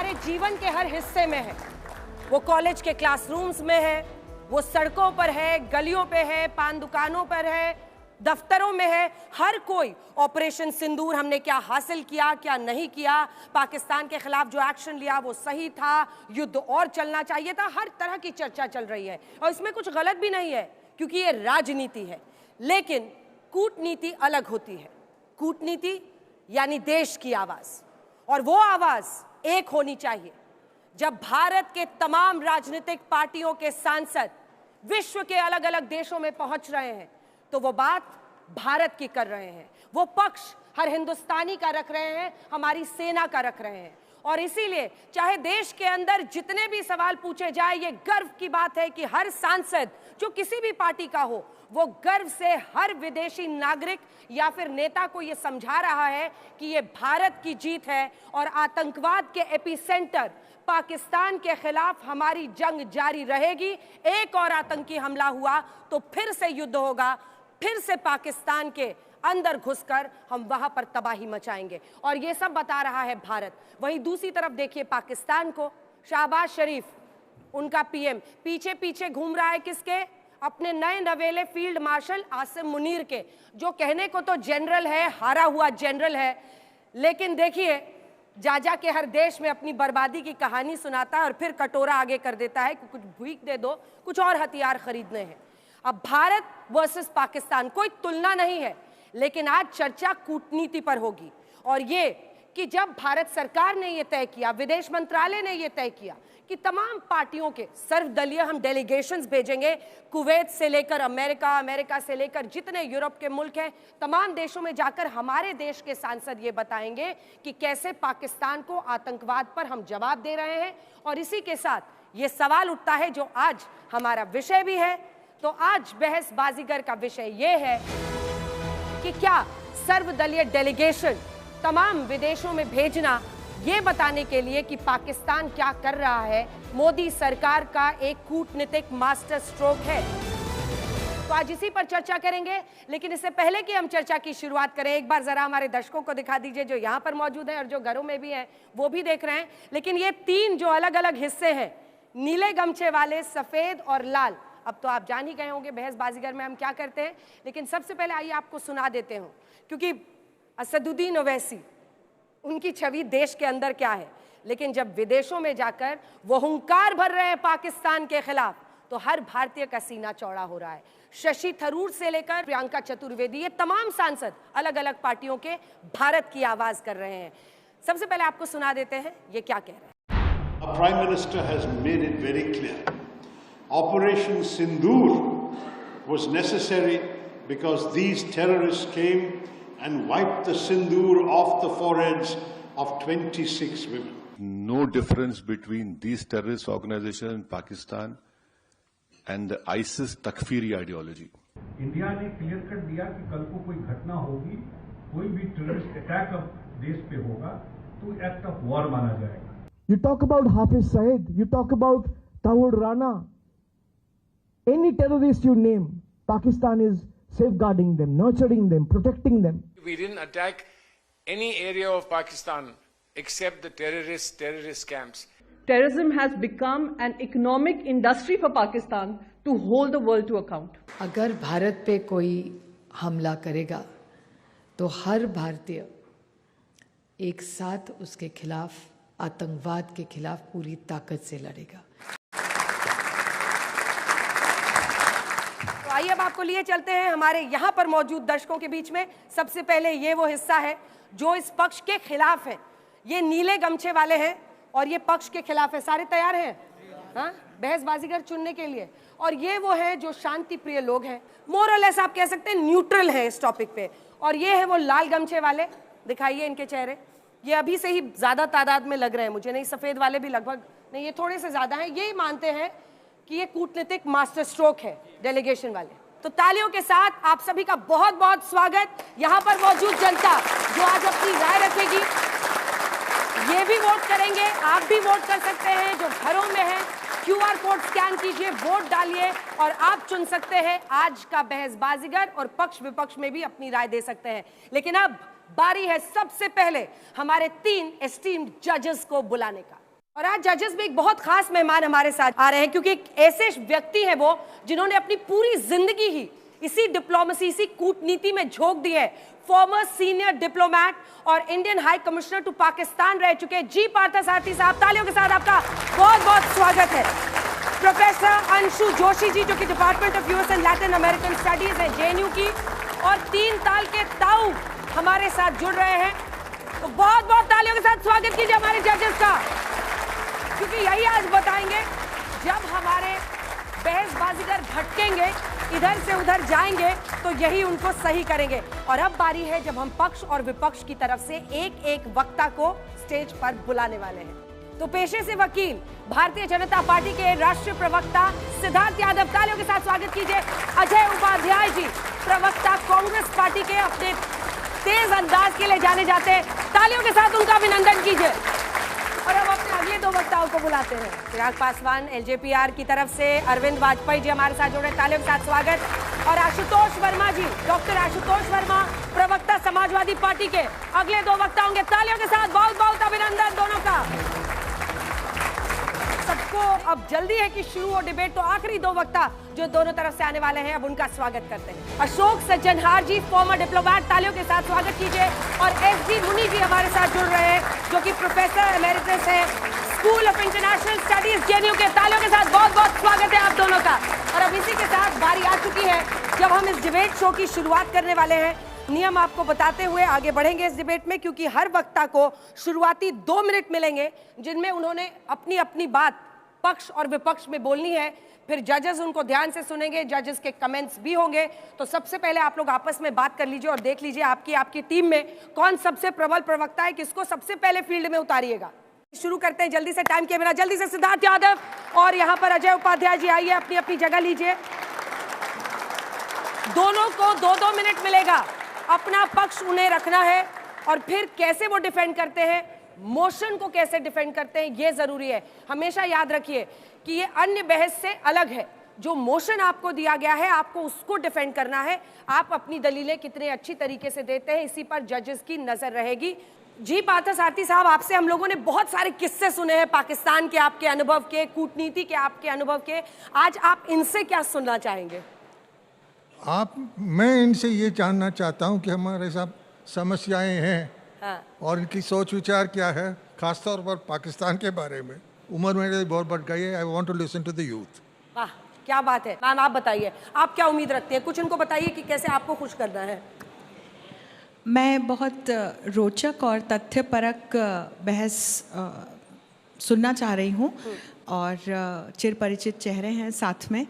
हमारे जीवन के हर हिस्से में है। वो कॉलेज के क्लासरूम्स में है, वो सड़कों पर है, गलियों पे है, पान दुकानों पर है, दफ्तरों में है। हर कोई ऑपरेशन सिंदूर हमने क्या हासिल किया, क्या नहीं किया, पाकिस्तान के खिलाफ जो एक्शन लिया वो सही था, युद्ध और चलना चाहिए था, हर तरह की चर्चा चल रही है और इसमें कुछ गलत भी नहीं है क्योंकि ये राजनीति है। लेकिन कूटनीति अलग होती है। कूटनीति यानी देश की आवाज, और वो आवाज एक होनी चाहिए। जब भारत के तमाम राजनीतिक पार्टियों के सांसद विश्व के अलग अलग देशों में पहुंच रहे हैं तो वो बात भारत की कर रहे हैं, वो पक्ष हर हिंदुस्तानी का रख रहे हैं, हमारी सेना का रख रहे हैं। और इसीलिए चाहे देश के अंदर जितने भी सवाल पूछे जाए, ये गर्व की बात है कि हर सांसद जो किसी भी पार्टी का हो वो गर्व से हर विदेशी नागरिक या फिर नेता को ये समझा रहा है कि ये भारत की जीत है और आतंकवाद के एपिसेंटर पाकिस्तान के खिलाफ हमारी जंग जारी रहेगी। एक और आतंकी हमला हुआ तो फिर से युद्ध होगा, फिर से पाकिस्तान के अंदर घुसकर हम वहां पर तबाही मचाएंगे। और ये सब बता रहा है भारत। वहीं दूसरी तरफ देखिए पाकिस्तान को, शहबाज शरीफ उनका पीएम पीछे पीछे घूम रहा है किसके? अपने नए नवेले फील्ड मार्शल आसिम मुनीर के, जो कहने को तो जनरल है, हारा हुआ जनरल है, लेकिन देखिए जा के हर देश में अपनी बर्बादी की कहानी सुनाता है और फिर कटोरा आगे कर देता है कि कुछ भीख दे दो, कुछ और हथियार खरीदने हैं। अब भारत वर्सेस पाकिस्तान कोई तुलना नहीं है, लेकिन आज चर्चा कूटनीति पर होगी। और ये कि जब भारत सरकार ने ये तय किया, विदेश मंत्रालय ने ये तय किया कि तमाम पार्टियों के सर्वदलीय हम डेलीगेशंस भेजेंगे, कुवैत से लेकर अमेरिका, अमेरिका से लेकर जितने यूरोप के मुल्क हैं, तमाम देशों में जाकर हमारे देश के सांसद ये बताएंगे कि कैसे पाकिस्तान को आतंकवाद पर हम जवाब दे रहे हैं। और इसी के साथ ये सवाल उठता है जो आज हमारा विषय भी है। तो आज बहस बाजीगर का विषय ये है कि क्या सर्वदलीय डेलीगेशन तमाम विदेशों में भेजना ये बताने के लिए कि पाकिस्तान क्या कर रहा है, मोदी सरकार का एक कूटनीतिक मास्टर स्ट्रोक है। तो आज इसी पर चर्चा करेंगे। लेकिन इससे पहले कि हम चर्चा की शुरुआत करें, एक बार जरा हमारे दर्शकों को दिखा दीजिए जो यहाँ पर मौजूद हैं और जो घरों में भी हैं वो भी देख रहे हैं। लेकिन ये तीन जो अलग अलग हिस्से हैं, नीले गमछे वाले, सफेद और लाल, अब तो आप जान ही गए होंगे बहस बाजीगर में हम क्या करते हैं। लेकिन सबसे पहले आइए आपको सुना देते हूँ, क्योंकि असदुद्दीन ओवैसी उनकी छवि देश के अंदर क्या है, लेकिन जब विदेशों में जाकर वो हुंकार भर रहे हैं पाकिस्तान के खिलाफ तो हर भारतीय का सीना चौड़ा हो रहा है। शशि थरूर से लेकर प्रियंका चतुर्वेदी, ये तमाम सांसद अलग अलग पार्टियों के भारत की आवाज कर रहे हैं। सबसे पहले आपको सुना देते हैं ये क्या कह रहे हैं। Our Prime Minister has made it very clear. Operation Sindoor was necessary because these terrorists came and wiped the sindoor off the foreheads of 26 women. No difference between these terrorist organizations in Pakistan and the ISIS Takfiri ideology. India ने clear cut दिया कि कल को कोई घटना होगी, कोई भी टेररिस्ट अटैक अब देश पे होगा तो एक्ट ऑफ वॉर माना जाएगा। You talk about Hafiz Saeed, you talk about Tawur Rana, any terrorist you name, Pakistan is safeguarding them, nurturing them, protecting them. We didn't attack any area of Pakistan except the terrorist camps. Terrorism has become an economic industry for Pakistan to hold the world to account. अगर भारत पे कोई हमला करेगा तो हर भारतीय एक साथ उसके खिलाफ, आतंकवाद के खिलाफ पूरी ताकत से लड़ेगा। तो आइए अब आपको लिए चलते हैं हमारे यहाँ पर मौजूद दर्शकों के बीच में। सबसे पहले ये वो हिस्सा है जो इस पक्ष के खिलाफ है। ये नीले गमछे वाले हैं और ये पक्ष के खिलाफ है। सारे तैयार हैं हाँ बहस बाजीगर चुनने के लिए? और ये वो है जो शांति प्रिय लोग हैं, मोर और लेस आप कह सकते हैं न्यूट्रल है इस टॉपिक पे। और ये है वो लाल गमछे वाले, दिखाइए इनके चेहरे। ये अभी से ही ज्यादा तादाद में लग रहे हैं मुझे, नहीं सफेद वाले भी लगभग नहीं, ये थोड़े से ज्यादा हैं। ये मानते हैं कि ये कूटनीतिक मास्टर स्ट्रोक है डेलीगेशन वाले। तो तालियों के साथ आप सभी का बहुत बहुत स्वागत। यहाँ पर मौजूद जनता जो आज अपनी राय रखेगी, ये भी वोट करेंगे, आप भी वोट कर सकते हैं जो घरों में हैं। QR कोड स्कैन कीजिए, वोट डालिए और आप चुन सकते हैं आज का बहस बाजीगर, और पक्ष विपक्ष में भी अपनी राय दे सकते हैं। लेकिन अब बारी है सबसे पहले हमारे 3 एस्टीम्ड जजेस को बुलाने का। और आज जजेस में एक बहुत खास मेहमान हमारे साथ आ रहे हैं, क्योंकि एक ऐसे व्यक्ति हैं वो जिन्होंने अपनी पूरी जिंदगी ही इसी डिप्लोमेसी, इसी कूटनीति में झोंक दी है। फॉर्मर सीनियर डिप्लोमैट और Indian high commissioner to Pakistan रह चुके जी पार्थसारथी साहब, तालियों के साथ आपका बहुत बहुत स्वागत है। प्रोफेसर अंशु जोशी जी, जो कि department of US and Latin American studies है जेएनयू की, और 3 ताल के ताऊ हमारे साथ जुड़ रहे हैं। तो बहुत बहुत तालियों के साथ स्वागत कीजिए हमारे जजेस का, क्योंकि यही आज बताएंगे जब हमारे बहसबाजीगर भटकेंगे, इधर से उधर जाएंगे, तो यही उनको सही करेंगे। और अब बारी है जब हम पक्ष और विपक्ष की तरफ से एक एक वक्ता को स्टेज पर बुलाने वाले हैं। तो पेशे से वकील, भारतीय जनता पार्टी के राष्ट्रीय प्रवक्ता सिद्धार्थ यादव, तालियों के साथ स्वागत कीजिए। अजय उपाध्याय जी, प्रवक्ता कांग्रेस पार्टी के, अपने तेज अंदाज के लिए जाने जाते हैं, तालियों के साथ उनका अभिनंदन कीजिए। और अब अपने अगले 2 वक्ताओं को बुलाते हैं। चिराग पासवान एलजेपीआर की तरफ से अरविंद वाजपेयी जी हमारे साथ जुड़े, तालियों के साथ स्वागत। और आशुतोष वर्मा जी, डॉक्टर आशुतोष वर्मा, प्रवक्ता समाजवादी पार्टी के अगले 2 वक्ता होंगे, तालियों के साथ बहुत बहुत अभिनंदन दोनों का। सबको अब जल्दी है कि शुरू हो डिबेट, तो आखिरी 2 वक्ता जो दोनों तरफ से आने वाले हैं, अब उनका स्वागत करते हैं। अशोक सज्जनहार जी, फॉर्मर डिप्लोमैट, तालियों के साथ स्वागत कीजिए। और एसडी मुनि जी हमारे साथ जुड़ रहे हैं, जो कि प्रोफेसर एमेरिटस है school of international studies JNU के, तालियों के साथ बहुत बहुत स्वागत है आप दोनों का। और अब इसी के साथ बारी आ चुकी है जब हम इस डिबेट शो की शुरुआत करने वाले हैं। नियम आपको बताते हुए आगे बढ़ेंगे इस डिबेट में, क्योंकि हर वक्ता को शुरुआती 2 मिनट मिलेंगे, जिनमें उन्होंने अपनी अपनी बात पक्ष और विपक्ष में बोलनी है। फिर जजेस उनको ध्यान से सुनेंगे, जजेस के कमेंट्स भी होंगे। तो सबसे पहले आप लोग आपस में बात कर लीजिए और देख लीजिए आपकी टीम में कौन सबसे प्रबल प्रवक्ता है, किसको सबसे पहले फील्ड में उतारिएगा। शुरू करते हैं जल्दी से, टाइम के बिना जल्दी से। सिद्धार्थ यादव और यहाँ पर अजय उपाध्याय जी, आइए अपनी अपनी जगह लीजिए। दोनों को 2-2 मिनट मिलेगा, अपना पक्ष उन्हें रखना है, और फिर कैसे वो डिफेंड करते हैं, मोशन को कैसे डिफेंड करते हैं, ये जरूरी है। हमेशा याद रखिए कि ये अन्य बहस से अलग है। जो मोशन आपको दिया गया है, आपको उसको डिफेंड करना है। आप अपनी दलीलें कितने अच्छी तरीके से देते हैं, इसी पर जजेस की नजर रहेगी। जी पार्थसारथी साहब, आपसे हम लोगों ने बहुत सारे किस्से सुने हैं, पाकिस्तान के आपके अनुभव के, कूटनीति के आपके अनुभव के। आज आप इनसे क्या सुनना चाहेंगे? मैं इनसे ये जानना चाहता हूँ कि हमारे साथ समस्याएं हैं, हाँ, और इनकी सोच विचार क्या है, खासतौर पर पाकिस्तान के बारे में। उम्र मेरी बहुत बढ़ गई है, I want to listen to the youth. वाह, क्या बात है। मैम आप बताइए, आप क्या उम्मीद रखते हैं? कुछ इनको बताइए कि कैसे आपको खुश करना है। मैं बहुत रोचक और तथ्यपरक बहस सुनना चाह रही हूँ, और चिर परिचित चेहरे हैं साथ में,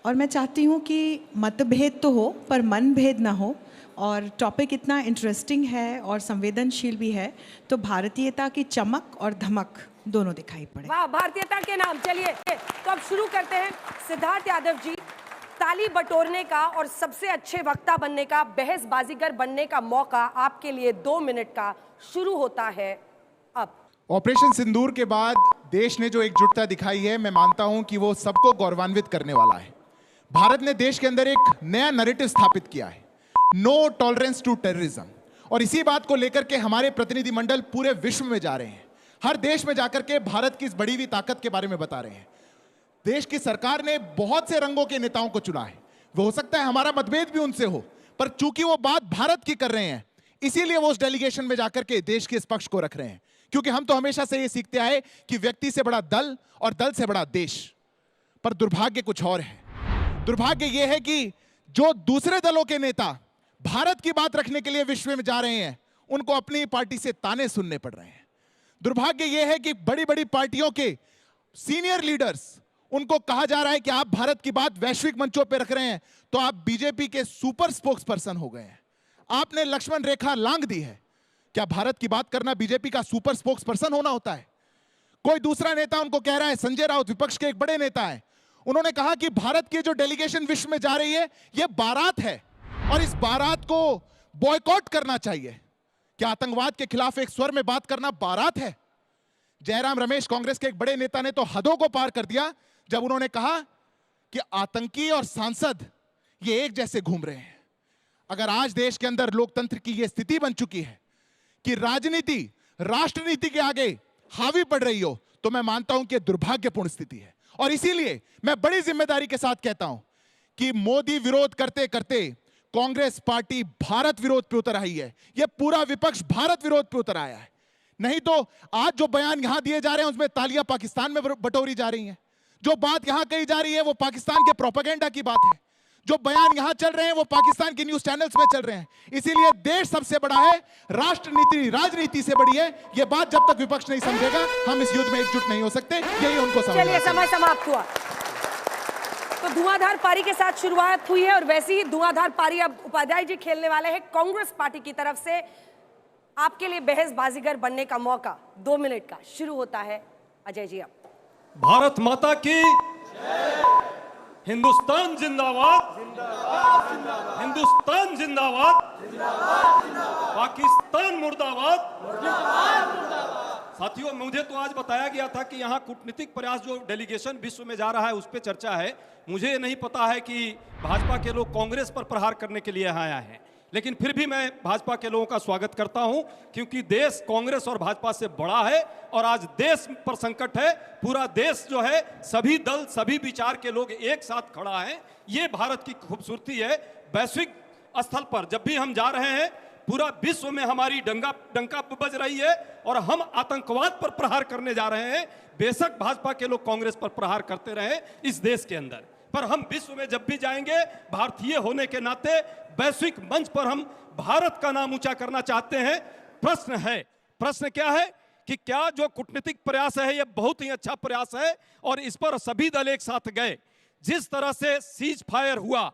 और मैं चाहती हूँ कि मतभेद तो हो पर मनभेद ना हो, और टॉपिक इतना इंटरेस्टिंग है और संवेदनशील भी है, तो भारतीयता की चमक और धमक दोनों दिखाई पड़े। वाह, भारतीयता के नाम। चलिए तो अब शुरू करते हैं। सिद्धार्थ यादव जी, ताली बटोरने का और सबसे अच्छे वक्ता बनने का, बहसबाजीगर बनने का मौका आपके लिए 2 मिनट का शुरू होता है अब। ऑपरेशन सिंदूर के बाद देश ने जो एकजुटता दिखाई है, मैं मानता हूं कि वो सबको गौरवान्वित करने वाला है। भारत ने देश के अंदर एक नया नैरेटिव स्थापित किया है, नो टॉलरेंस टू टेररिज्म, और इसी बात को लेकर के हमारे प्रतिनिधिमंडल पूरे विश्व में जा रहे हैं। हर देश में जाकर के भारत की इस बड़ी हुई ताकत के बारे में बता रहे हैं। देश की सरकार ने बहुत से रंगों के नेताओं को चुना है। वो हो सकता है हमारा मतभेद भी उनसे हो, पर चूंकि वो बात भारत की कर रहे हैं, इसीलिए वो उस डेलीगेशन में जाकर के देश के इस पक्ष को रख रहे हैं। क्योंकि हम तो हमेशा से ये सीखते आए कि व्यक्ति से बड़ा दल और दल से बड़ा देश। पर दुर्भाग्य कुछ और है। दुर्भाग्य ये है कि जो दूसरे दलों के नेता भारत की बात रखने के लिए विश्व में जा रहे हैं, उनको अपनी पार्टी से ताने सुनने पड़ रहे हैं। दुर्भाग्य यह है कि बड़ी बड़ी पार्टियों के सीनियर लीडर्स, उनको कहा जा रहा है कि आप भारत की बात वैश्विक मंचों पर रख रहे हैं, तो आप बीजेपी के सुपर स्पोक्स पर्सन हो गए हैं। आपने लक्ष्मण रेखा लांघ दी है। क्या भारत की बात करना बीजेपी का सुपर स्पोक्स पर्सन होना होता है? कोई दूसरा नेता उनको कह रहा है, संजय राउत विपक्ष के एक बड़े नेता हैं, उन्होंने कहा कि भारत की जो डेलीगेशन विश्व में जा रही है, यह बारात है और इस बारात को बॉयकॉट करना चाहिए। क्या आतंकवाद के खिलाफ एक स्वर में बात करना बारात है? जयराम रमेश, कांग्रेस के एक बड़े नेता, ने तो हदों को पार कर दिया जब उन्होंने कहा कि आतंकी और सांसद ये एक जैसे घूम रहे हैं। अगर आज देश के अंदर लोकतंत्र की यह स्थिति बन चुकी है कि राजनीति राष्ट्रनीति के आगे हावी पड़ रही हो, तो मैं मानता हूं कि दुर्भाग्यपूर्ण स्थिति है। और इसीलिए मैं बड़ी जिम्मेदारी के साथ कहता हूं कि मोदी विरोध करते करते कांग्रेस पार्टी भारत विरोध पे उतर आई है। यह पूरा विपक्ष भारत विरोध पे उतर आया है। नहीं तो आज जो बयान यहां दिए जा रहे हैं उसमें तालियां पाकिस्तान में बटोरी जा रही हैं। जो बात यहां कही जा रही है वो पाकिस्तान के प्रोपेगेंडा की बात है। जो बयान यहां चल रहे हैं वो पाकिस्तान की न्यूज चैनल्स में चल रहे हैं। इसीलिए देश सबसे बड़ा है, राष्ट्रनीति राजनीति से बड़ी है। यह बात जब तक विपक्ष नहीं समझेगा हम इस युद्ध में एकजुट नहीं हो सकते। यही उनको समझना चलिए, समय समाप्त हुआ। तो धुआंधार पारी के साथ शुरुआत हुई है और वैसी ही धुआंधार पारी अब उपाध्याय जी खेलने वाले हैं कांग्रेस पार्टी की तरफ से। आपके लिए बहस बाजीगर बनने का मौका 2 मिनट का शुरू होता है। अजय जी, आप। भारत माता की हिंदुस्तान जिंदाबाद, हिंदुस्तान जिंदाबाद, पाकिस्तान मुर्दाबाद। साथियों, मुझे तो आज बताया गया था कि यहाँ कूटनीतिक प्रयास जो डेलीगेशन विश्व में जा रहा है उस पर चर्चा है। मुझे नहीं पता है कि भाजपा के लोग कांग्रेस पर प्रहार करने के लिए यहाँ आया है, लेकिन फिर भी मैं भाजपा के लोगों का स्वागत करता हूं क्योंकि देश कांग्रेस और भाजपा से बड़ा है और आज देश पर संकट है। पूरा देश जो है, सभी दल सभी विचार के लोग एक साथ खड़ा है। ये भारत की खूबसूरती है। वैश्विक स्थल पर जब भी हम जा रहे हैं पूरा विश्व में हमारी डंका बज रही है और हम आतंकवाद पर प्रहार करने जा रहे हैं। बेशक भाजपा के लोग कांग्रेस पर प्रहार करते रहे इस देश के अंदर, पर हम विश्व में जब भी जाएंगे भारतीय होने के नाते वैश्विक मंच पर हम भारत का नाम ऊंचा करना चाहते हैं। प्रश्न क्या है कि क्या जो कूटनीतिक प्रयास है यह बहुत ही अच्छा प्रयास है और इस पर सभी दल एक साथ गए। जिस तरह से सीज फायर हुआ,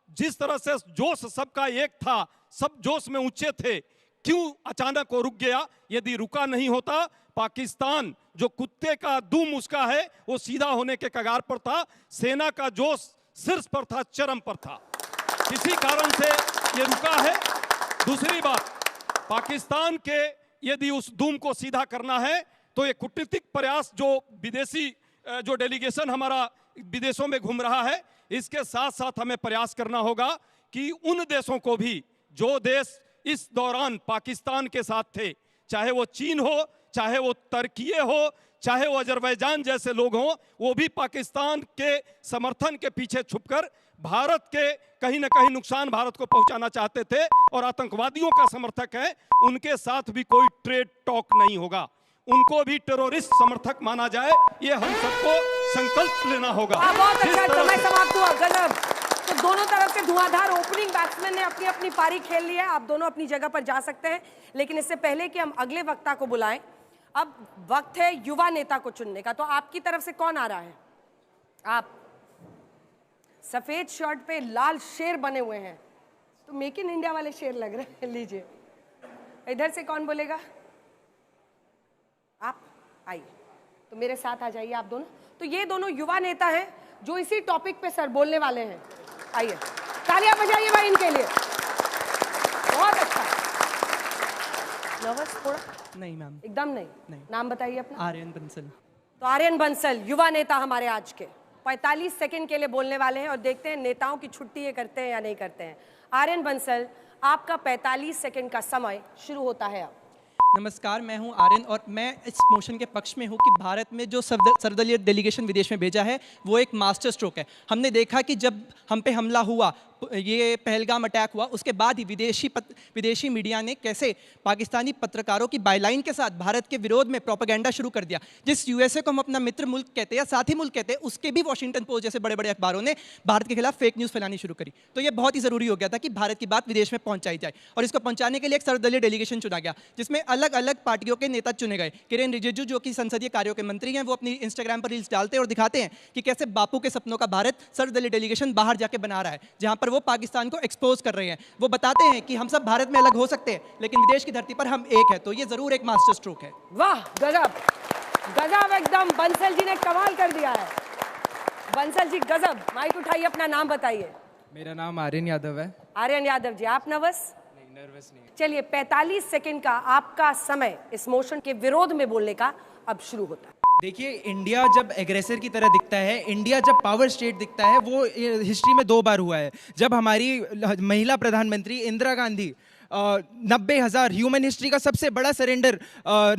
जिस तरह से जोश सबका एक था, सब जोश में ऊंचे थे, क्यों अचानक वो रुक गया? यदि रुका नहीं होता, पाकिस्तान जो कुत्ते का दुम उसका है वो सीधा होने के कगार पर था। सेना का जोश शीर्ष पर था, चरम पर था, किसी कारण से ये रुका है। दूसरी बात, पाकिस्तान के यदि उस दुम को सीधा करना है तो ये कूटनीतिक प्रयास जो विदेशी जो डेलीगेशन हमारा विदेशों में घूम रहा है, इसके साथ साथ हमें प्रयास करना होगा कि उन देशों को भी जो देश इस दौरान पाकिस्तान के साथ थे, चाहे वो चीन हो, चाहे वो तुर्की हो, चाहे वो अजरबैजान जैसे लोग हों, वो भी पाकिस्तान के समर्थन के पीछे छुपकर भारत के कहीं ना कहीं नुकसान भारत को पहुंचाना चाहते थे और आतंकवादियों का समर्थक है। उनके साथ भी कोई ट्रेड टॉक नहीं होगा, उनको भी टेररिस्ट समर्थक माना जाए, ये हम सबको संकल्प लेना होगा। बहुत अच्छा, समय समाप्त हुआ। गजब। तो दोनों तरफ से धुआंधार ओपनिंग बैट्समैन ने अपनी अपनी पारी खेल ली है। आप दोनों अपनी जगह पर जा सकते हैं, लेकिन इससे पहले कि हम अगले वक्ता को बुलाएं, अब वक्त है युवा नेता को चुनने का। तो आपकी तरफ से कौन आ रहा है? आप सफेद शर्ट पे लाल शेर बने हुए हैं, तो मेक इन इंडिया वाले शेर लग रहे हैं। लीजिए, इधर से कौन बोलेगा? आप आइए, तो मेरे साथ आ जाइए आप दोनों। तो ये दोनों युवा नेता हैं जो इसी टॉपिक पे सर बोलने वाले हैं। आइए, तालियां बजाइए भाई इनके लिए। बहुत अच्छा। नर्वस थोड़ा? नहीं मैम, एकदम नहीं। नाम बताइए अपना। आर्यन बंसल। तो आर्यन बंसल युवा नेता हमारे आज के 45 सेकंड के लिए बोलने वाले हैं और देखते हैं नेताओं की छुट्टी ये करते हैं या नहीं करते हैं। आर्यन बंसल, आपका 45 सेकंड का समय शुरू होता है अब। नमस्कार, मैं हूं आर्यन और मैं इस मोशन के पक्ष में हूं कि भारत में जो सर्वदलीय डेलीगेशन विदेश में भेजा है वो एक मास्टर स्ट्रोक है। हमने देखा कि जब हम पे हमला हुआ, ये पहलगाम अटैक हुआ, उसके बाद ही विदेशी मीडिया ने कैसे पाकिस्तानी पत्रकारों की बायलाइन के साथ भारत के विरोध में प्रोपेगेंडा शुरू कर दिया। जिस यूएसए को हम अपना मित्र मुल्क कहते हैं या साथी मुल्क कहते हैं, उसके भी वॉशिंगटन पोस्ट जैसे बड़े बड़े अखबारों ने भारत के खिलाफ फेक न्यूज़ फैलानी शुरू करी। तो ये बहुत ही ज़रूरी हो गया था कि भारत की बात विदेश में पहुंचाई जाए और इसको पहुंचाने के लिए एक सर्वदलीय डेलीगेशन चुना गया जिसमें अलग अलग पार्टियों के नेता चुने गए। किरेन रिजिजू जो कि संसदीय कार्यों के मंत्री हैं, वो अपनी इंस्टाग्राम पर रील्स डालते हैं और दिखाते हैं कि कैसे बापू के सपनों का भारत सर्वदलीय डेलीगेशन बाहर जाके बना रहा है, जहां पर वो पाकिस्तान को एक्सपोज कर रहे हैं। वो बताते हैं कि हम सब भारत में अलग हो सकते हैं लेकिन विदेश की धरती पर हम एक है। तो ये जरूर एक मास्टर स्ट्रोक है। वाह, गजब गजब, एकदम बंसल जी ने कमाल कर दिया है। बंसल जी गजब। माइक उठाइए, अपना नाम बताइए। मेरा नाम आर्यन यादव है। आर्यन यादव जी, आप नर्वस? नर्वस नहीं। चलिए, 45 सेकंड का आपका समय इस मोशन के विरोध में बोलने का अब शुरू होता है। देखिए, इंडिया जब एग्रेसर की तरह दिखता है, इंडिया जब पावर स्टेट दिखता है, वो हिस्ट्री में 2 बार हुआ है। जब हमारी महिला प्रधानमंत्री इंदिरा गांधी 90,000 ह्यूमन हिस्ट्री का सबसे बड़ा सरेंडर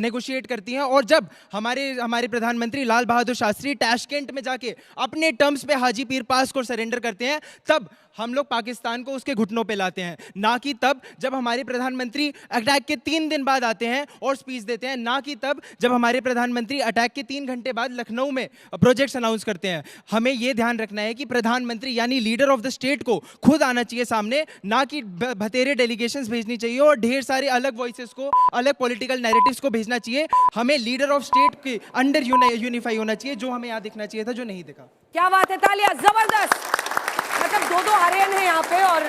नेगोशिएट करती हैं, और जब हमारे प्रधानमंत्री लाल बहादुर शास्त्री ताशकंद में जाके अपने टर्म्स पे हाजी पीर पास को सरेंडर करते हैं, तब हम लोग पाकिस्तान को उसके घुटनों पे लाते हैं, ना कि तब जब हमारे प्रधानमंत्री अटैक के 3 दिन बाद आते हैं और स्पीच देते हैं, ना कि तब जब हमारे प्रधानमंत्री अटैक के 3 घंटे बाद लखनऊ में प्रोजेक्ट्स अनाउंस करते हैं। हमें यह ध्यान रखना है कि प्रधानमंत्री यानी लीडर ऑफ द स्टेट को खुद आना चाहिए सामने, ना कि भतेरे डेलीगेशंस भेजनी चाहिए और ढेर सारे अलग वॉइसेस को, अलग पॉलिटिकल नैरेटिव्स को भेजना चाहिए। हमें लीडर ऑफ स्टेट के अंडर यूनिफाई होना चाहिए, जो हमें यहाँ दिखना चाहिए था, जो नहीं दिखा। क्या बात है, तालियां, जबरदस्त। मतलब 2 आर्यन हैं यहाँ पे और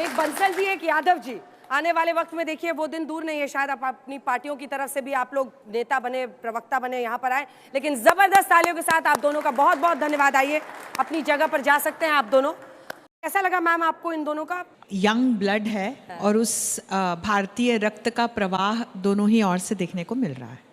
एक बंसल जी, एक यादव जी। आने वाले वक्त में देखिए वो दिन दूर नहीं है, शायद आप अपनी पार्टियों की तरफ से भी आप लोग नेता बने, प्रवक्ता बने, यहाँ पर आए। लेकिन जबरदस्त तालियों के साथ आप दोनों का बहुत बहुत धन्यवाद। आइए अपनी जगह पर जा सकते हैं आप दोनों। कैसा लगा मैम आपको इन दोनों का? यंग ब्लड है और उस भारतीय रक्त का प्रवाह दोनों ही ओर से देखने को मिल रहा है।